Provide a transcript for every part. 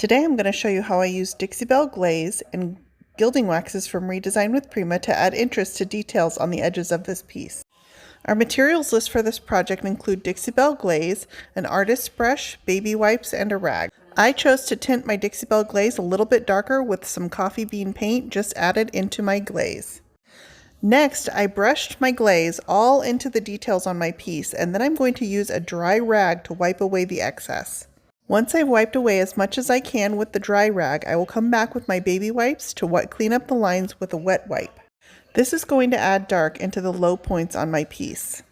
Today I'm going to show you how I use Dixie Belle glaze and Gilding Waxes from Redesign with Prima to add interest to details on the edges of this piece. Our materials list for this project include Dixie Belle glaze, an artist's brush, baby wipes, and a rag. I chose to tint my Dixie Belle glaze a little bit darker with some coffee bean paint just added into my glaze. Next, I brushed my glaze all into the details on my piece, and then I'm going to use a dry rag to wipe away the excess. Once I've wiped away as much as I can with the dry rag, I will come back with my baby wipes to clean up the lines with a wet wipe. This is going to add dark into the low points on my piece.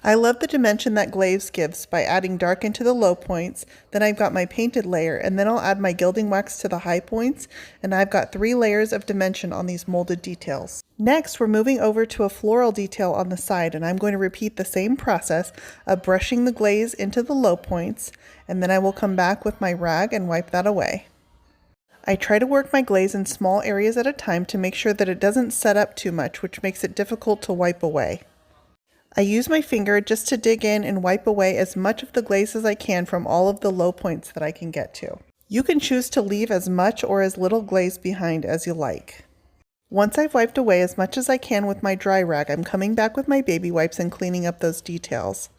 I love the dimension that glaze gives by adding dark into the low points. Then I've got my painted layer, and then I'll add my gilding wax to the high points, and I've got 3 layers of dimension on these molded details. Next, we're moving over to a floral detail on the side, and I'm going to repeat the same process of brushing the glaze into the low points, and then I will come back with my rag and wipe that away. I try to work my glaze in small areas at a time to make sure that it doesn't set up too much, which makes it difficult to wipe away. I use my finger just to dig in and wipe away as much of the glaze as I can from all of the low points that I can get to. You can choose to leave as much or as little glaze behind as you like. Once I've wiped away as much as I can with my dry rag, I'm coming back with my baby wipes and cleaning up those details.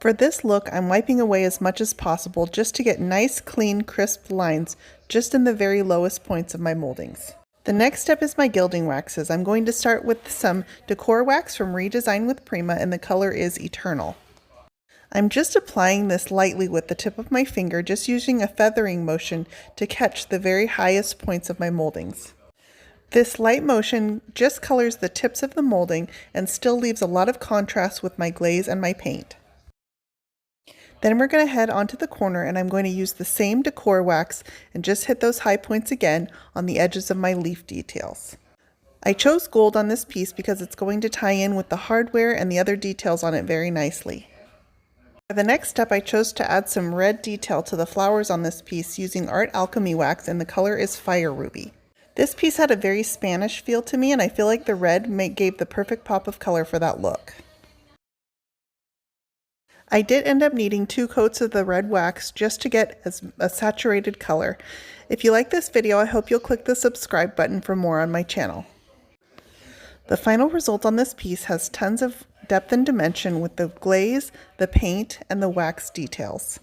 For this look, I'm wiping away as much as possible just to get nice, clean, crisp lines just in the very lowest points of my moldings. The next step is my gilding waxes. I'm going to start with some decor wax from Redesign with Prima, and the color is Eternal. I'm just applying this lightly with the tip of my finger, just using a feathering motion to catch the very highest points of my moldings. This light motion just colors the tips of the molding and still leaves a lot of contrast with my glaze and my paint. Then we're going to head onto the corner, and I'm going to use the same decor wax and just hit those high points again on the edges of my leaf details. I chose gold on this piece because it's going to tie in with the hardware and the other details on it very nicely. For the next step, I chose to add some red detail to the flowers on this piece using Art Alchemy wax, and the color is Fire Ruby. This piece had a very Spanish feel to me, and I feel like the red gave the perfect pop of color for that look. I did end up needing 2 coats of the red wax just to get a saturated color. If you like this video, I hope you'll click the subscribe button for more on my channel. The final result on this piece has tons of depth and dimension with the glaze, the paint, and the wax details.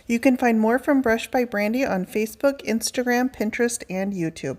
You can find more from Brush by Brandy on Facebook, Instagram, Pinterest, and YouTube.